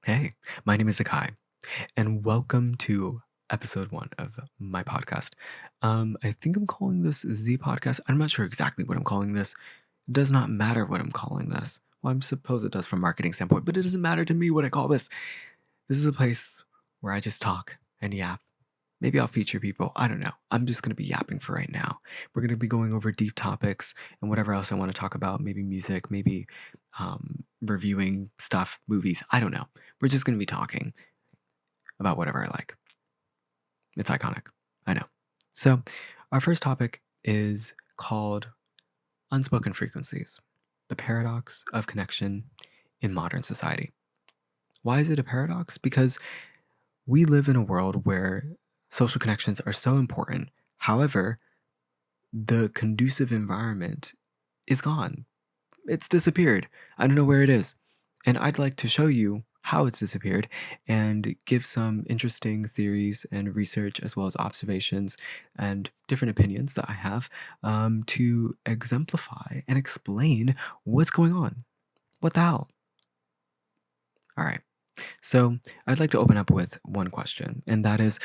Hey, my name is Akai, and welcome to episode one of my podcast. I think I'm calling this Z Podcast. I'm not sure exactly what I'm calling this. It does not matter what I'm calling this. Well, I suppose it does from a marketing standpoint, but it doesn't matter to me what I call this. This is a place where I just talk and yap. Maybe I'll feature people. I don't know. I'm just going to be yapping for right now. We're going to be going over deep topics and whatever else I want to talk about. Maybe music, maybe reviewing stuff, movies. I don't know. We're just going to be talking about whatever I like. It's iconic. I know. So, our first topic is called Unspoken Frequencies, the paradox of connection in modern society. Why is it a paradox? Because we live in a world where social connections are so important. However, the conducive environment is gone. It's disappeared. I don't know where it is. And I'd like to show you how it's disappeared and give some interesting theories and research as well as observations and different opinions that I have to exemplify and explain what's going on. What the hell? All right. So I'd like to open up with one question, and that is,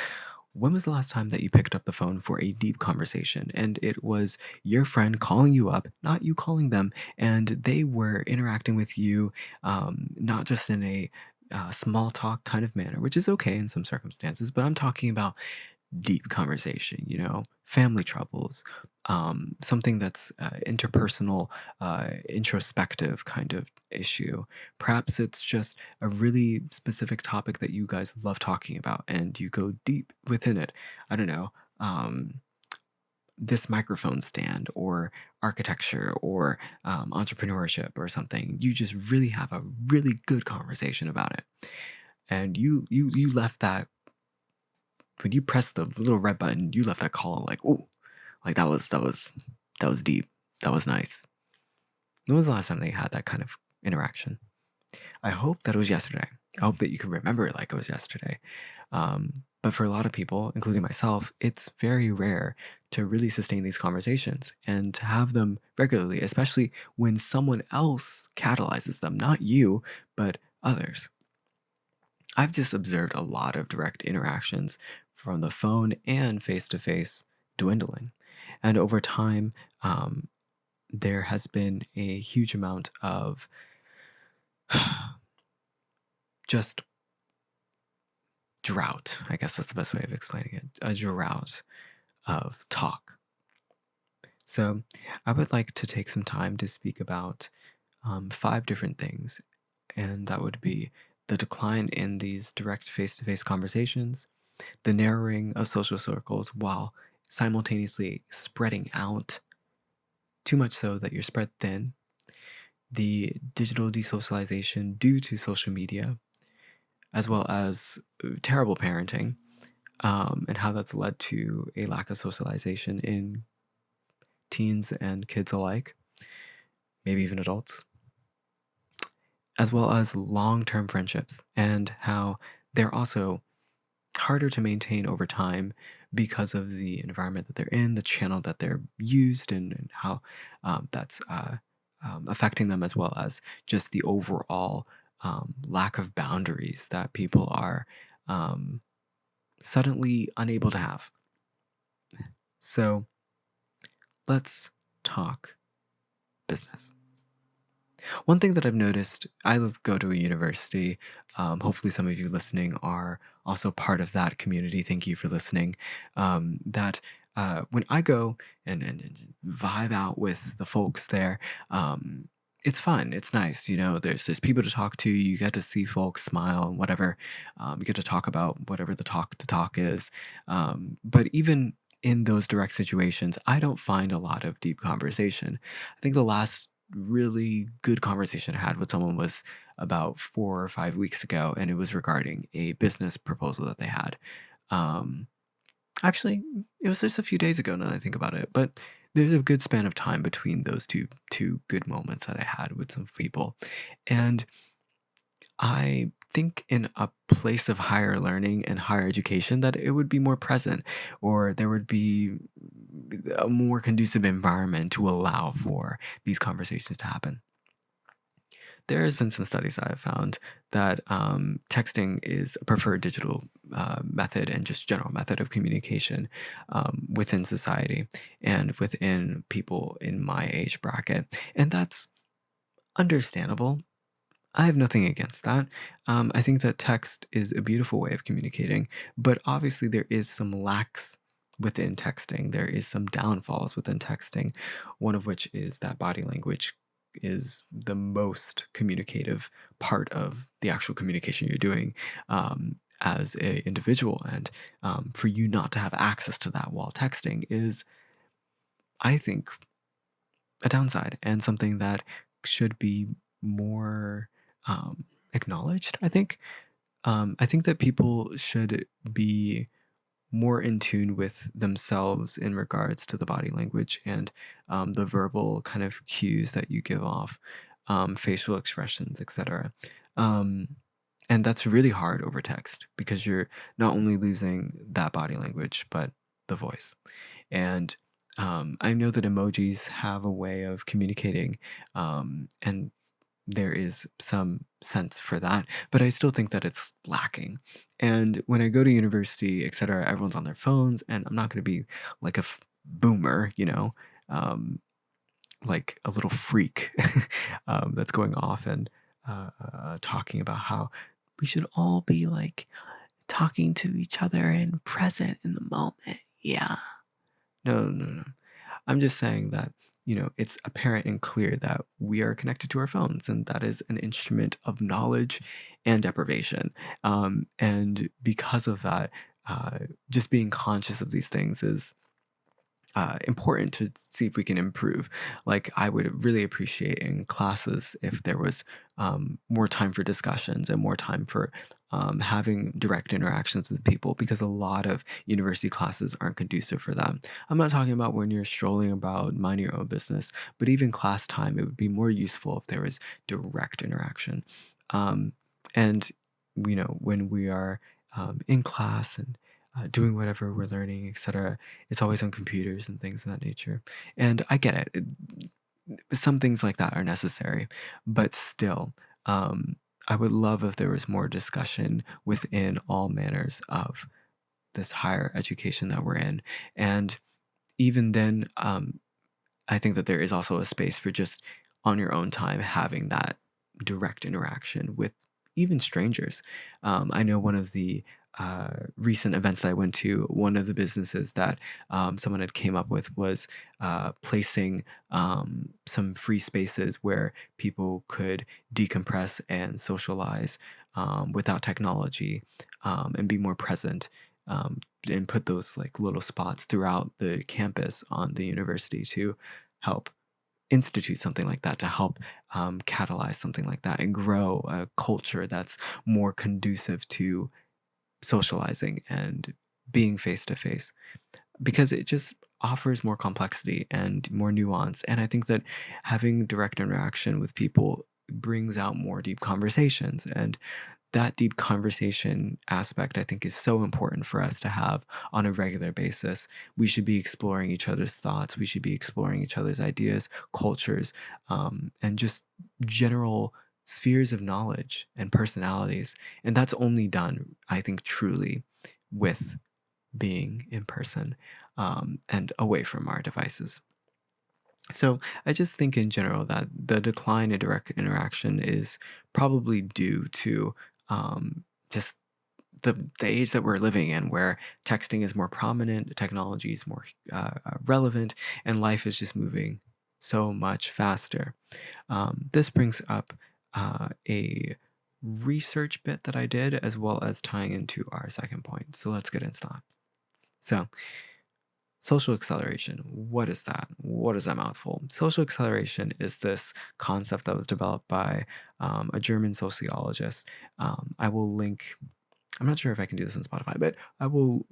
when was the last time that you picked up the phone for a deep conversation and it was your friend calling you up, not you calling them, and they were interacting with you, not just in a small talk kind of manner, which is okay in some circumstances, but I'm talking about deep conversation, family troubles, something that's interpersonal, introspective kind of issue. Perhaps it's just a really specific topic that you guys love talking about and you go deep within it. I don't know. This microphone stand or architecture or entrepreneurship or something. You just really have a really good conversation about it. And you left that when you press the little red button, you left that call like, oh, like that was deep. That was nice. When was the last time they had that kind of interaction? I hope that it was yesterday. I hope that you can remember it like it was yesterday. But for a lot of people, including myself, it's very rare to really sustain these conversations and to have them regularly, especially when someone else catalyzes them, not you, but others. I've just observed a lot of direct interactions from the phone and face to face dwindling. And over time, there has been a huge amount of just drought. I guess that's the best way of explaining it, a drought of talk. So I would like to take some time to speak about 5 different things, and that would be the decline in these direct face to face conversations, the narrowing of social circles while simultaneously spreading out, too much so that you're spread thin, the digital desocialization due to social media, as well as terrible parenting, and how that's led to a lack of socialization in teens and kids alike, maybe even adults, as well as long term friendships, and how they're also harder to maintain over time because of the environment that they're in, the channel that they're used, and how that's affecting them, as well as just the overall lack of boundaries that people are suddenly unable to have. So let's talk business. One thing that I've noticed, I go to a university. Hopefully, some of you listening are also part of that community. Thank you for listening. That when I go and vibe out with the folks there, it's fun. It's nice. There's people to talk to. You get to see folks smile and whatever. You get to talk about whatever the talk to talk is. But even in those direct situations, I don't find a lot of deep conversation. I think the last really good conversation I had with someone was about 4 or 5 weeks ago, and it was regarding a business proposal that they had. Um, Actually, it was just a few days ago now that I think about it, but there's a good span of time between those two good moments that I had with some people. And I think in a place of higher learning and higher education that it would be more present, or there would be a more conducive environment to allow for these conversations to happen. there has been some studies that I've found that texting is a preferred digital method and just general method of communication within society and within people in my age bracket. And that's understandable. I have nothing against that. I think that text is a beautiful way of communicating, but obviously there is some lacks within texting. There is some downfalls within texting, one of which is that body language is the most communicative part of the actual communication you're doing as an individual. And for you not to have access to that while texting is, I think, a downside and something that should be more acknowledged, I think. I think that people should be more in tune with themselves in regards to the body language and the verbal kind of cues that you give off, facial expressions, etc. Um, and that's really hard over text because you're not only losing that body language, but the voice. And I know that emojis have a way of communicating, and there is some sense for that, but I still think that it's lacking. And when I go to university, etc., everyone's on their phones, and I'm not going to be like a boomer, um, like a little freak that's going off and talking about how we should all be like talking to each other and present in the moment. Yeah. No, no, no. I'm just saying that, it's apparent and clear that we are connected to our phones, and that is an instrument of knowledge and deprivation. And because of that, just being conscious of these things is important to see if we can improve. Like, I would really appreciate in classes if there was more time for discussions and more time for having direct interactions with people, because a lot of university classes aren't conducive for that. I'm not talking about when you're strolling about minding your own business, but even class time, it would be more useful if there was direct interaction. Um, and, when we are in class and doing whatever we're learning, etc., it's always on computers and things of that nature. And I get it. Some things like that are necessary, but still, I would love if there was more discussion within all manners of this higher education that we're in. And even then, I think that there is also a space for just on your own time having that direct interaction with even strangers. I know one of the recent events that I went to, one of the businesses that someone had came up with was placing some free spaces where people could decompress and socialize without technology and be more present. And put those like little spots throughout the campus on the university to help institute something like that, to help catalyze something like that and grow a culture that's more conducive to socializing and being face to face, because it just offers more complexity and more nuance. And I think that having direct interaction with people brings out more deep conversations. And that deep conversation aspect, I think, is so important for us to have on a regular basis. We should be exploring each other's thoughts. We should be exploring each other's ideas, cultures, and just general spheres of knowledge and personalities. And that's only done, I think, truly with being in person and away from our devices. So I just think in general that the decline in direct interaction is probably due to just the age that we're living in, where texting is more prominent, technology is more relevant, and life is just moving so much faster. This brings up a research bit that I did, as well as tying into our second point. So let's get into that. So, social acceleration. What is that? What is that mouthful? Social acceleration is this concept that was developed by a German sociologist. I will link. I'm not sure if I can do this on Spotify, but I will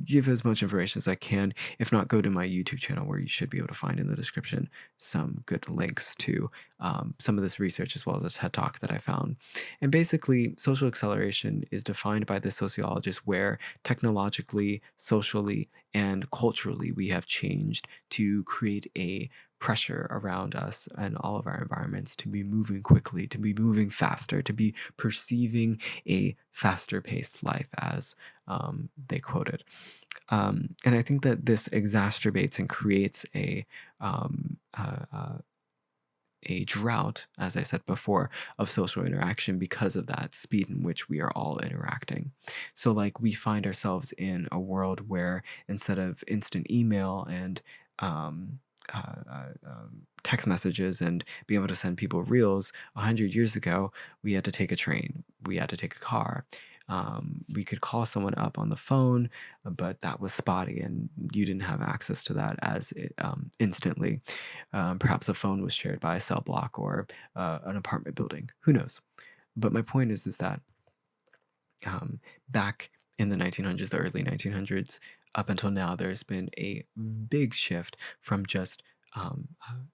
give as much information as I can. If not, go to my YouTube channel, where you should be able to find in the description some good links to some of this research, as well as this TED Talk that I found. And basically, social acceleration is defined by the sociologist where technologically, socially, and culturally we have changed to create a pressure around us and all of our environments to be moving quickly, to be moving faster, to be perceiving a faster paced life, as they quoted. And I think that this exacerbates and creates um, uh, uh, a drought, as I said before, of social interaction because of that speed in which we are all interacting. So, like, we find ourselves in a world where instead of instant email and um, text messages and being able to send people reels, 100 years ago, we had to take a train, we had to take a car. We could call someone up on the phone, but that was spotty, and you didn't have access to that as instantly. Perhaps a phone was shared by a cell block or an apartment building. Who knows? But my point is that um, back in the 1900s, the early 1900s, up until now, there's been a big shift from just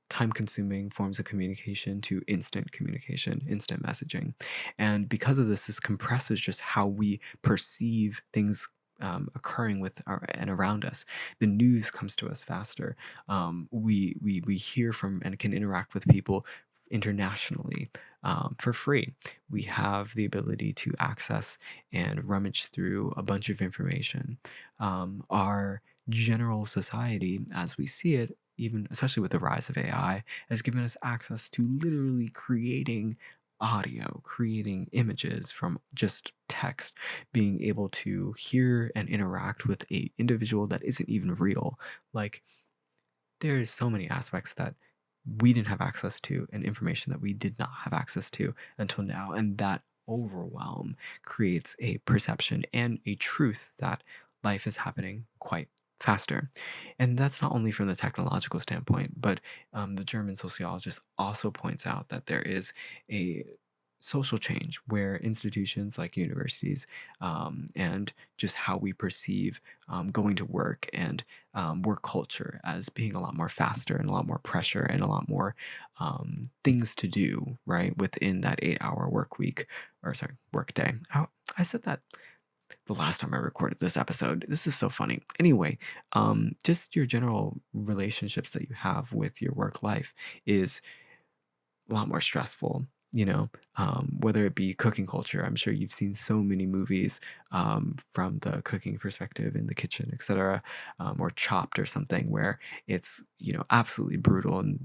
time-consuming forms of communication to instant communication, instant messaging. And because of this compresses just how we perceive things occurring with and around us. The news comes to us faster. We hear from and can interact with people internationally for free. We have the ability to access and rummage through a bunch of information. Our general society, as we see it, even especially with the rise of AI, has given us access to literally creating audio, creating images from just text, being able to hear and interact with a individual that isn't even real. Like, there's so many aspects that we didn't have access to and information that we did not have access to until now. And that overwhelm creates a perception and a truth that life is happening quite faster. And that's not only from the technological standpoint, but the German sociologist also points out that there is a social change where institutions like universities and just how we perceive going to work and work culture as being a lot more faster and a lot more pressure and a lot more things to do, right, within that 8 hour work week, or sorry, work day. I said that the last time I recorded this episode. This is so funny. Anyway, just your general relationships that you have with your work life is a lot more stressful, whether it be cooking culture. I'm sure you've seen so many movies from the cooking perspective in the kitchen, etc., or Chopped or something, where it's, absolutely brutal, and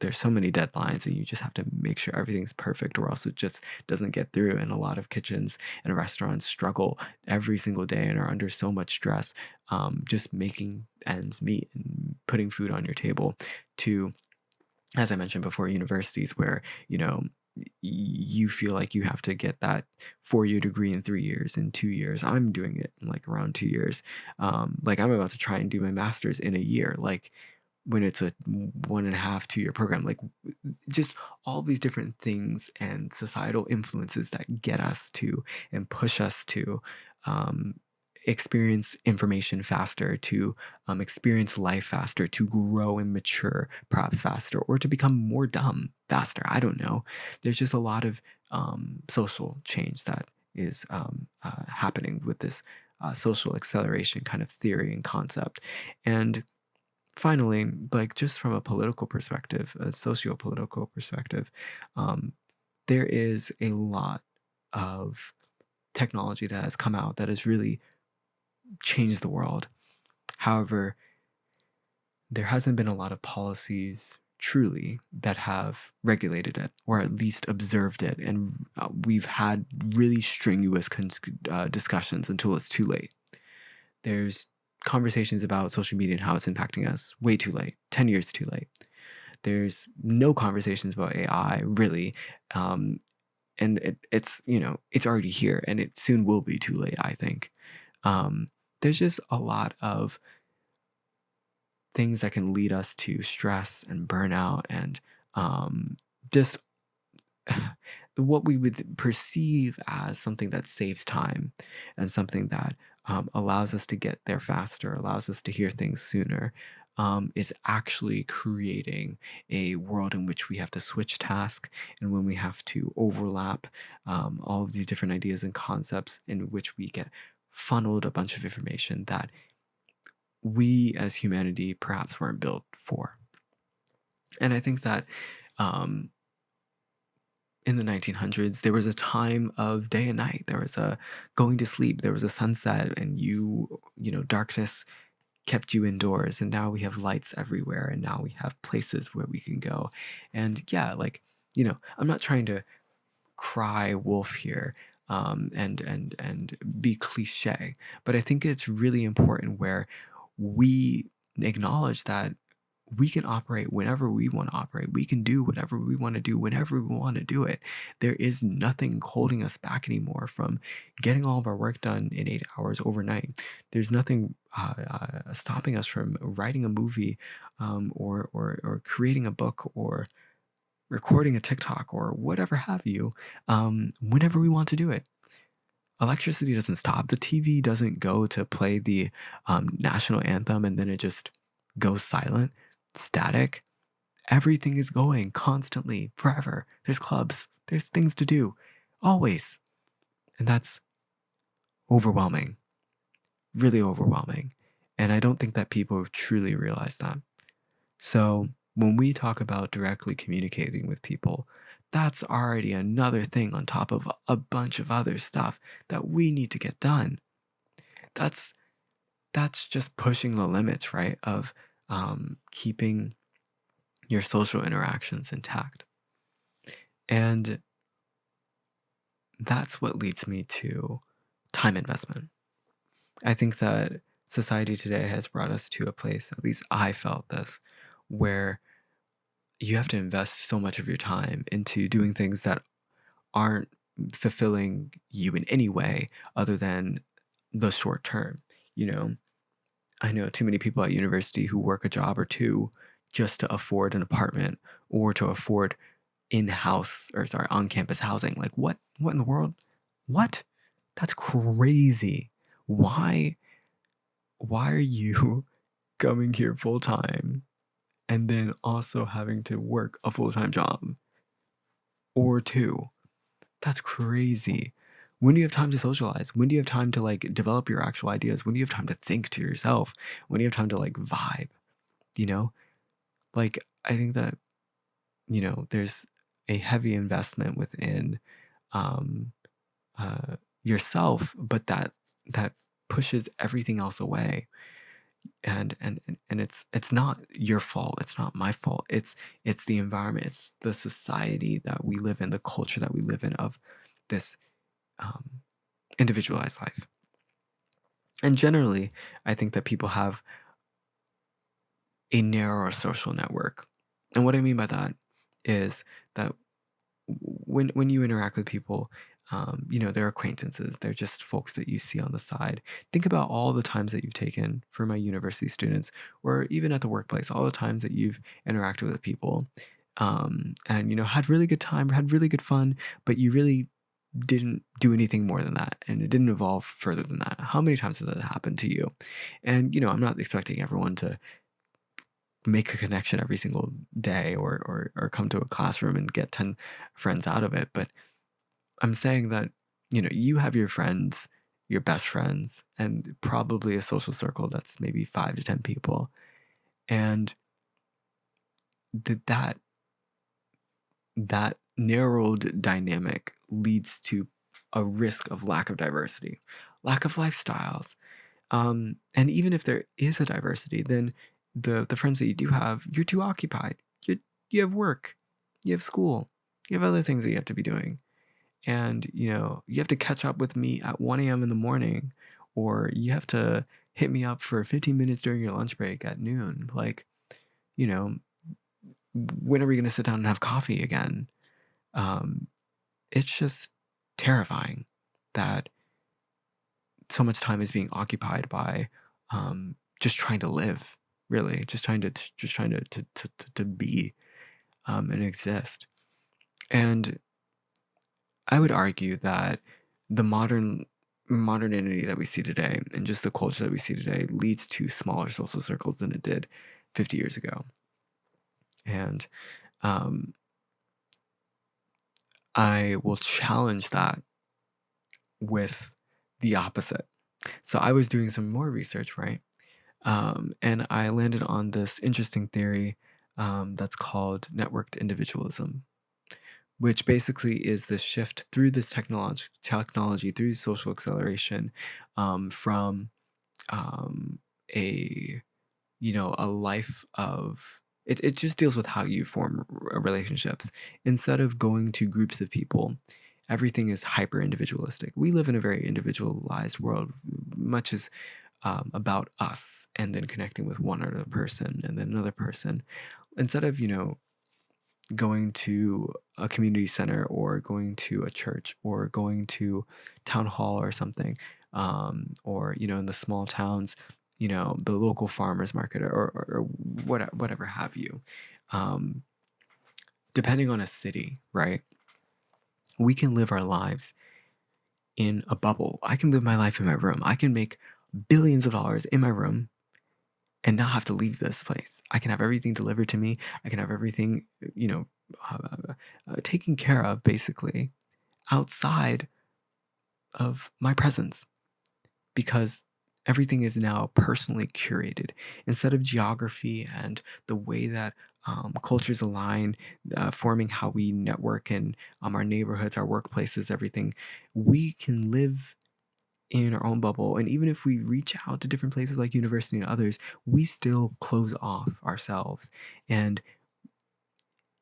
there's so many deadlines, and you just have to make sure everything's perfect, or else it just doesn't get through. And a lot of kitchens and restaurants struggle every single day and are under so much stress, just making ends meet and putting food on your table. To, as I mentioned before, universities where, you feel like you have to get that 4 year degree in 3 years, in 2 years. I'm doing it in like around 2 years. Like, I'm about to try and do my master's in a year, like when it's a 1.5, 2 year program. Like, just all these different things and societal influences that get us to and push us to um, experience information faster, to experience life faster, to grow and mature perhaps faster, or to become more dumb faster. I don't know. There's just a lot of social change that is happening with this social acceleration kind of theory and concept. And finally, like, just from a political perspective, a socio-political perspective, um, there is a lot of technology that has come out that has really changed the world. However, there hasn't been a lot of policies truly that have regulated it, or at least observed it. And we've had really strenuous discussions until it's too late. There's conversations about social media and how it's impacting us way too late, 10 years too late. There's no conversations about AI, really. And it's already here, and it soon will be too late, I think. There's just a lot of things that can lead us to stress and burnout and just what we would perceive as something that saves time and something that allows us to get there faster, allows us to hear things sooner, is actually creating a world in which we have to switch task, and when we have to overlap all of these different ideas and concepts, in which we get funneled a bunch of information that we as humanity perhaps weren't built for. And I think that um, in the 1900s, there was a time of day and night. There was a going to sleep, there was a sunset, and darkness kept you indoors. And now we have lights everywhere, and now we have places where we can go. And yeah, like, I'm not trying to cry wolf here, and be cliche, but I think it's really important where we acknowledge that we can operate whenever we want to operate. We can do whatever we want to do whenever we want to do it. There is nothing holding us back anymore from getting all of our work done in 8 hours overnight. There's nothing stopping us from writing a movie, or creating a book, or recording a TikTok, or whatever have you, whenever we want to do it. Electricity doesn't stop. The TV doesn't go to play the national anthem and then it just goes silent, static. Everything is going constantly, forever. There's clubs, there's things to do, always. And that's overwhelming, really overwhelming. And I don't think that people truly realize that. So when we talk about directly communicating with people, that's already another thing on top of a bunch of other stuff that we need to get done. That's just pushing the limits, right? Of keeping your social interactions intact. And that's what leads me to time investment. I think that society today has brought us to a place, at least I felt this, where you have to invest so much of your time into doing things that aren't fulfilling you in any way other than the short term. You know, I know too many people at university who work a job or two just to afford an apartment or to afford on campus housing. Like what in the world? What? That's crazy. Why are you coming here full time and then also having to work a full-time job or two? That's crazy. When do you have time to socialize? When do you have time to like develop your actual ideas? When do you have time to think to yourself? When do you have time to like vibe? You know? Like I think that, there's a heavy investment within um yourself, but that pushes everything else away. And it's not your fault, it's not my fault, it's the environment, it's the society that we live in, the culture that we live in, of this um, individualized life. And generally I think that people have a narrower social network. And what I mean by that is that when you interact with people, they're acquaintances, they're just folks that you see on the side. Think about all the times that you've taken, for my university students, or even at the workplace, all the times that you've interacted with people, and had really good time, had really good fun, but you really didn't do anything more than that, and it didn't evolve further than that. How many times has that happened to you? And I'm not expecting everyone to make a connection every single day, or come to a classroom and get 10 friends out of it, but I'm saying that, you have your friends, your best friends, and probably a social circle that's maybe 5 to 10 people. And that narrowed dynamic leads to a risk of lack of diversity, lack of lifestyles. And even if there is a diversity, then the friends that you do have, you're too occupied. You have work, you have school, you have other things that you have to be doing. And you have to catch up with me at 1 a.m. in the morning, or you have to hit me up for 15 minutes during your lunch break at noon. Like, you know when are we going to sit down and have coffee again? It's just terrifying that so much time is being occupied by just trying to live, really, just trying to be, and exist. And I would argue that the modernity that we see today, and just the culture that we see today, leads to smaller social circles than it did 50 years ago. And I will challenge that with the opposite. So I was doing some more research, right? And I landed on this interesting theory that's called networked individualism, which basically is the shift through this technology, through social acceleration, from um, a a life of it just deals with how you form relationships. Instead of going to groups of people, everything is hyper individualistic. We live in a very individualized world. Much is about us, and then connecting with one other person and then another person. Instead of going to a community center or going to a church or going to town hall or something, or in the small towns, the local farmers market, or whatever have you. um, Depending on a city, right, we can live our lives in a bubble. I can live my life in my room. I can make billions of dollars in my room and not have to leave this place. I can have everything delivered to me. I can have everything, taken care of, basically, outside of my presence, because everything is now personally curated. Instead of geography and the way that cultures align, forming how we network in our neighborhoods, our workplaces, everything, we can live in our own bubble. And even if we reach out to different places like university and others, we still close off ourselves. And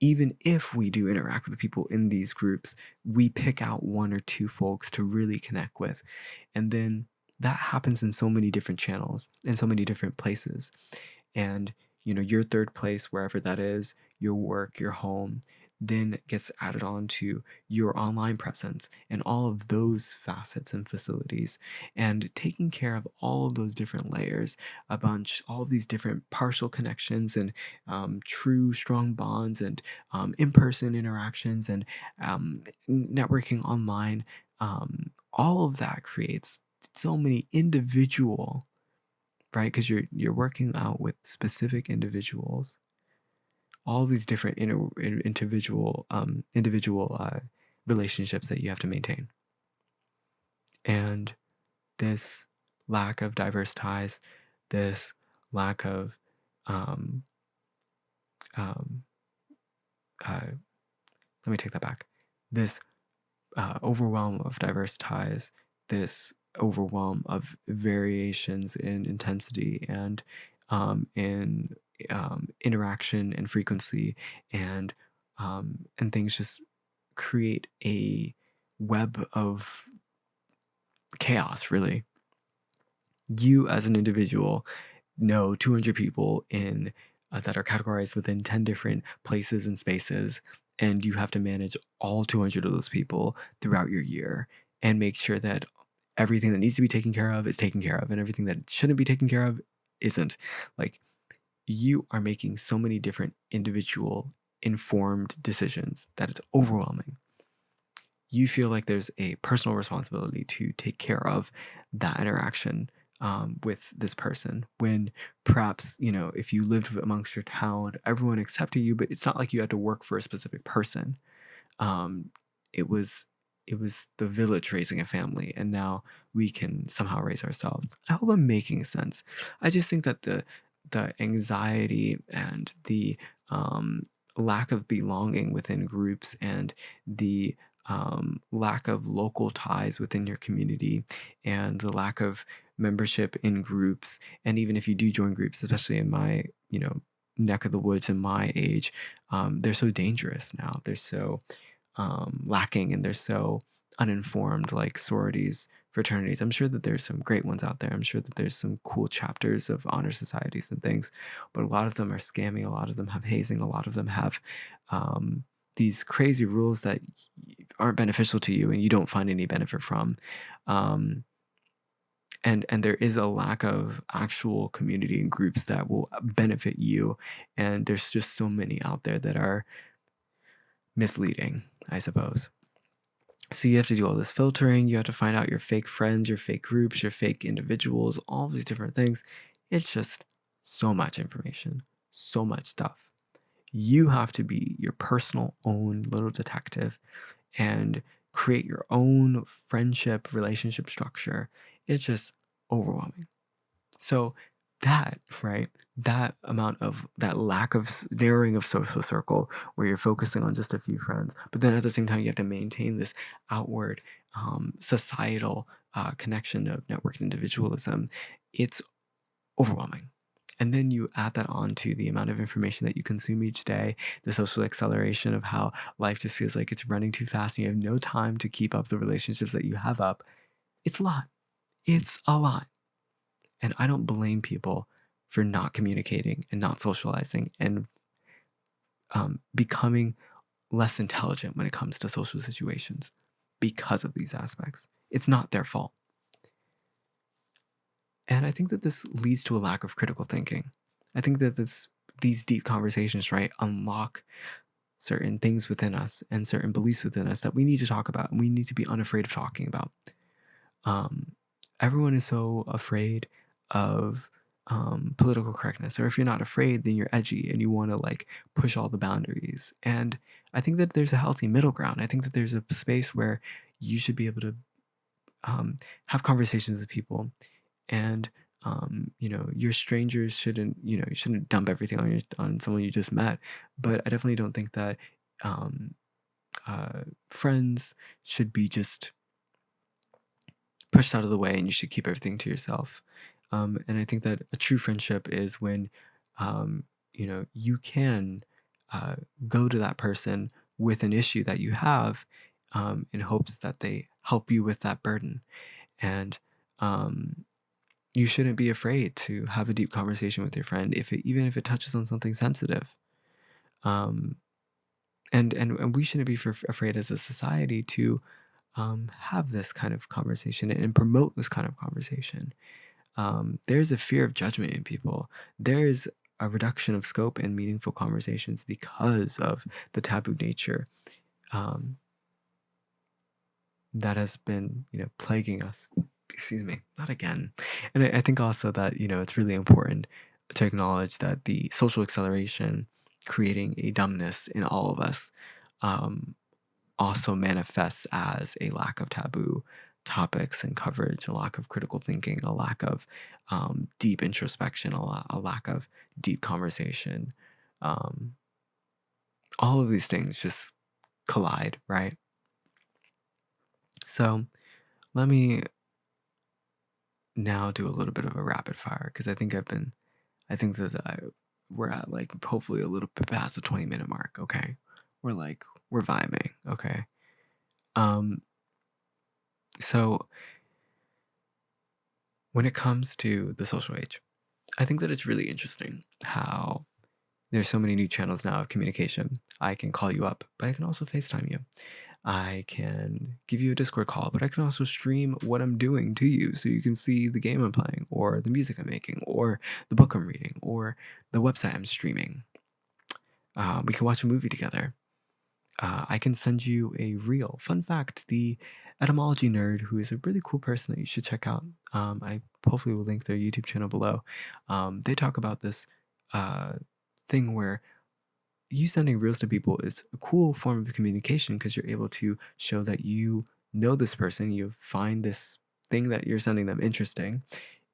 even if we do interact with the people in these groups, we pick out one or two folks to really connect with. And then that happens in so many different channels, in so many different places. And your third place, wherever that is, your work, your home, then gets added on to your online presence and all of those facets and facilities, and taking care of all of those different layers, all of these different partial connections, and true strong bonds, and in-person interactions, and networking online. All of that creates so many individual, right? Because you're working out with specific individuals, all these different individual relationships that you have to maintain. And this lack of diverse ties, this lack of um, um, let me take that back. This overwhelm of diverse ties, this overwhelm of variations in intensity and in interaction and frequency, and things just create a web of chaos, really. You as an individual know 200 people in that are categorized within 10 different places and spaces, and you have to manage all 200 of those people throughout your year and make sure that everything that needs to be taken care of is taken care of, and everything that shouldn't be taken care of isn't. Like, you are making so many different individual informed decisions that it's overwhelming. You feel like there's a personal responsibility to take care of that interaction with this person, when perhaps, if you lived amongst your town, everyone accepted you, but it's not like you had to work for a specific person. um, it was the village raising a family, and now we can somehow raise ourselves. I hope I'm making sense. I just think that the anxiety and the um, lack of belonging within groups, and the lack of local ties within your community, and the lack of membership in groups, and even if you do join groups, especially in my neck of the woods in my age, they're so dangerous now. They're so lacking, and they're so uninformed, like sororities, fraternities. I'm sure that there's some great ones out there. I'm sure that there's some cool chapters of honor societies and things, but a lot of them are scammy. A lot of them have hazing. A lot of them have these crazy rules that aren't beneficial to you and you don't find any benefit from. Um, and there is a lack of actual community and groups that will benefit you. And there's just so many out there that are misleading, I suppose. So you have to do all this filtering. You have to find out your fake friends, your fake groups, your fake individuals, all these different things. It's just so much information, so much stuff. You have to be your personal own little detective and create your own friendship relationship structure. It's just overwhelming. So that, right? That amount of that lack of narrowing of social circle where you're focusing on just a few friends, but then at the same time you have to maintain this outward societal connection of network individualism. It's overwhelming. And then you add that on to the amount of information that you consume each day, the social acceleration of how life just feels like it's running too fast and you have no time to keep up the relationships that you have up. It's a lot. It's a lot. And I don't blame people for not communicating and not socializing and becoming less intelligent when it comes to social situations because of these aspects. It's not their fault. And I think that this leads to a lack of critical thinking. I think that these deep conversations, right, unlock certain things within us and certain beliefs within us that we need to talk about and we need to be unafraid of talking about. Everyone is so afraid of political correctness, or if you're not afraid, then you're edgy and you want to like push all the boundaries. And I think that there's a healthy middle ground. I think that there's a space where you should be able to have conversations with people, and your strangers shouldn't, you shouldn't dump everything on someone you just met. But I definitely don't think that um, friends should be just pushed out of the way and you should keep everything to yourself. And I think that a true friendship is when you can uh, go to that person with an issue that you have, in hopes that they help you with that burden. And um, you shouldn't be afraid to have a deep conversation with your friend, even if it touches on something sensitive. Um, and we shouldn't be afraid as a society to have this kind of conversation and promote this kind of conversation. There's a fear of judgment in people. There's a reduction of scope in meaningful conversations because of the taboo nature um, that has been, plaguing us. Excuse me, not again. And I think also that, it's really important to acknowledge that the social acceleration creating a dumbness in all of us um, also manifests as a lack of taboo topics and coverage, a lack of critical thinking, a lack of deep introspection, a lack of deep conversation. Um, all of these things just collide, right? So let me now do a little bit of a rapid fire because I think that we're at like hopefully a little bit past the 20-minute mark. Okay, we're vibing. Okay, um, so when it comes to the social age, I think that it's really interesting how there's so many new channels now of communication. I can call you up, but I can also FaceTime you. I can give you a Discord call, but I can also stream what I'm doing to you so you can see the game I'm playing, or the music I'm making, or the book I'm reading, or the website I'm streaming. We can watch a movie together. I can send you a reel. Fun fact, the etymology nerd, who is a really cool person that you should check out, I hopefully will link their YouTube channel below. They talk about this uh, thing where you sending reels to people is a cool form of communication because you're able to show that you know this person, you find this thing that you're sending them interesting,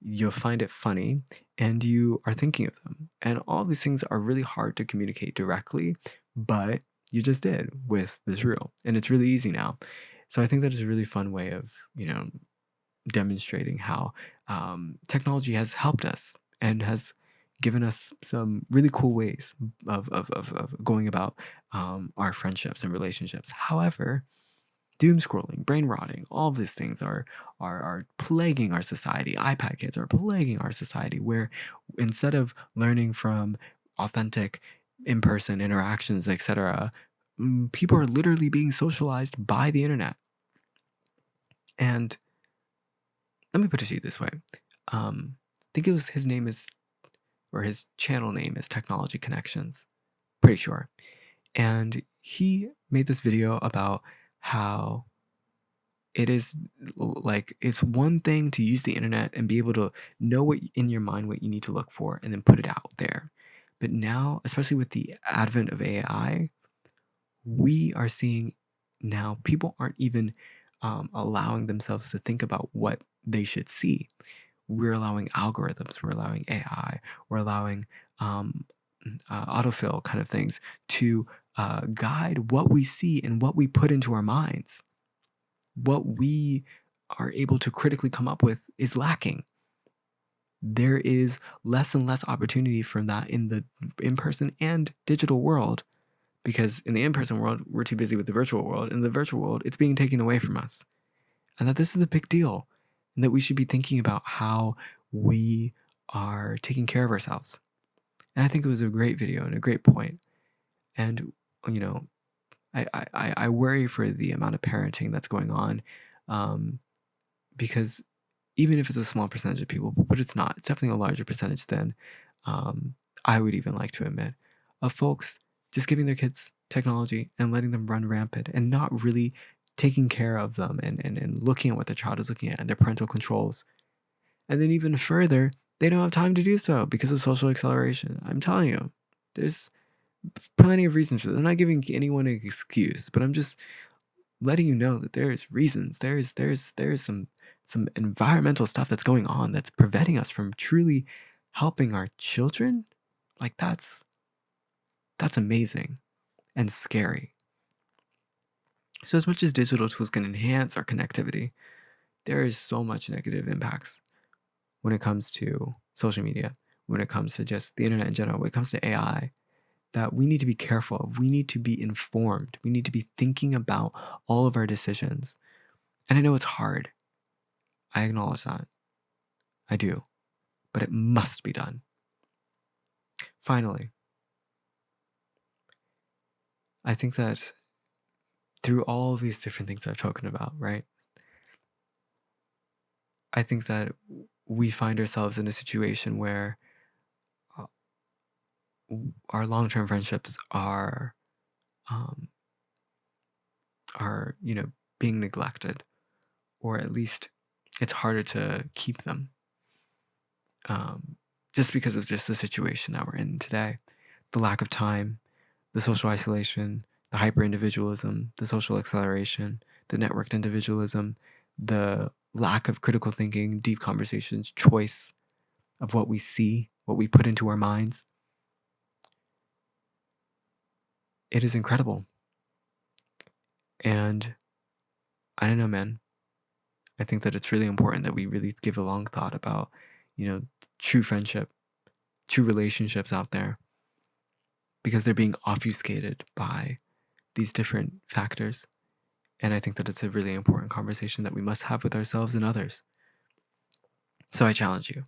you'll find it funny, and you are thinking of them. And all these things are really hard to communicate directly, but you just did with this reel. And it's really easy now. So I think that is a really fun way of, demonstrating how technology has helped us and has given us some really cool ways of going about our friendships and relationships. However, doom scrolling, brain rotting, all of these things are plaguing our society. iPad kids are plaguing our society, where instead of learning from authentic in-person interactions, etc., people are literally being socialized by the internet. And let me put it to you this way. I think it was his name is, or his channel name is Technology Connections. Pretty sure. And he made this video about how it is like it's one thing to use the internet and be able to know what in your mind what you need to look for and then put it out there. But now, especially with the advent of AI, we are seeing now people aren't even allowing themselves to think about what they should see. we're allowing algorithms, we're allowing AI, we're allowing autofill kind of things to guide what we see and what we put into our minds. What we are able to critically come up with is lacking. There is less and less opportunity from that in the in-person and digital world, because in the in-person world, we're too busy with the virtual world. In the virtual world, it's being taken away from us. And that this is a big deal, and that we should be thinking about how we are taking care of ourselves. And I think it was a great video and a great point. And, you know, I worry for the amount of parenting that's going on, because even if it's a small percentage of people, but it's not, it's definitely a larger percentage than I would even like to admit, of folks just giving their kids technology and letting them run rampant and not really taking care of them and looking at what the child is looking at and their parental controls. And then even further, they don't have time to do so because of social acceleration. I'm telling you, there's plenty of reasons for this. I'm not giving anyone an excuse, but I'm just letting you know that there's reasons. There's some environmental stuff that's going on that's preventing us from truly helping our children. Like that's amazing and scary. So as much as digital tools can enhance our connectivity, there is so much negative impacts when it comes to social media, when it comes to just the internet in general, when it comes to AI, that we need to be careful of. We need to be informed. We need to be thinking about all of our decisions. And I know it's hard. I acknowledge that. I do. But it must be done. Finally, I think that through all of these different things I've spoken about, right? I think that we find ourselves in a situation where uh, our long-term friendships are being neglected, or at least it's harder to keep them, just because of just the situation that we're in today. The lack of time, the social isolation, the hyper-individualism, the social acceleration, the networked individualism, the lack of critical thinking, deep conversations, choice of what we see, what we put into our minds. It is incredible. And I don't know, man. I think that it's really important that we really give a long thought about, true friendship, true relationships out there, because they're being obfuscated by these different factors. And I think that it's a really important conversation that we must have with ourselves and others. So I challenge you,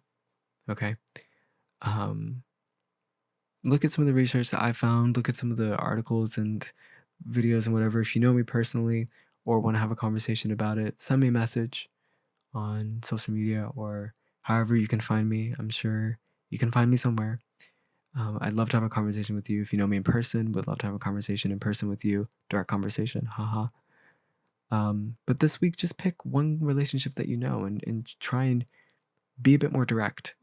okay? Look at some of the research that I found, look at some of the articles and videos and whatever. If you know me personally or want to have a conversation about it, send me a message on social media or however you can find me. I'm sure you can find me somewhere. I'd love to have a conversation with you. If you know me in person, would love to have a conversation in person with you. Direct conversation, haha. But this week, just pick one relationship that you know and try and be a bit more direct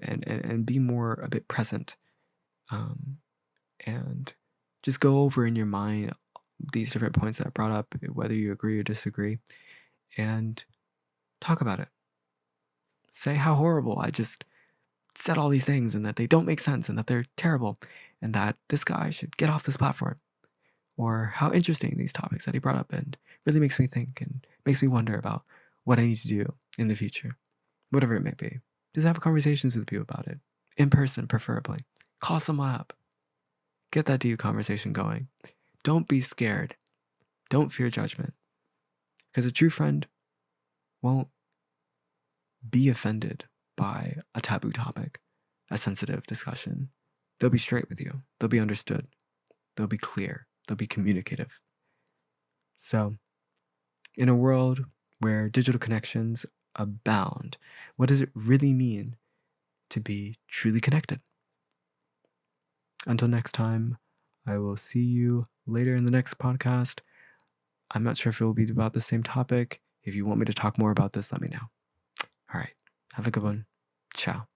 and be more a bit present. And just go over in your mind these different points that I brought up, whether you agree or disagree, and talk about it. Say how horrible I just said all these things and that they don't make sense and that they're terrible and that this guy should get off this platform. Or how interesting these topics that he brought up and really makes me think and makes me wonder about what I need to do in the future, whatever it may be. Just have conversations with people about it, in person preferably. Call someone up. Get that deep conversation going. Don't be scared. Don't fear judgment. Because a true friend won't be offended by a taboo topic, a sensitive discussion. They'll be straight with you. They'll be understood. They'll be clear. They'll be communicative. So, in a world where digital connections abound, what does it really mean to be truly connected? Until next time, I will see you later in the next podcast. I'm not sure if it will be about the same topic. If you want me to talk more about this, let me know. All right. Have a good one. Ciao.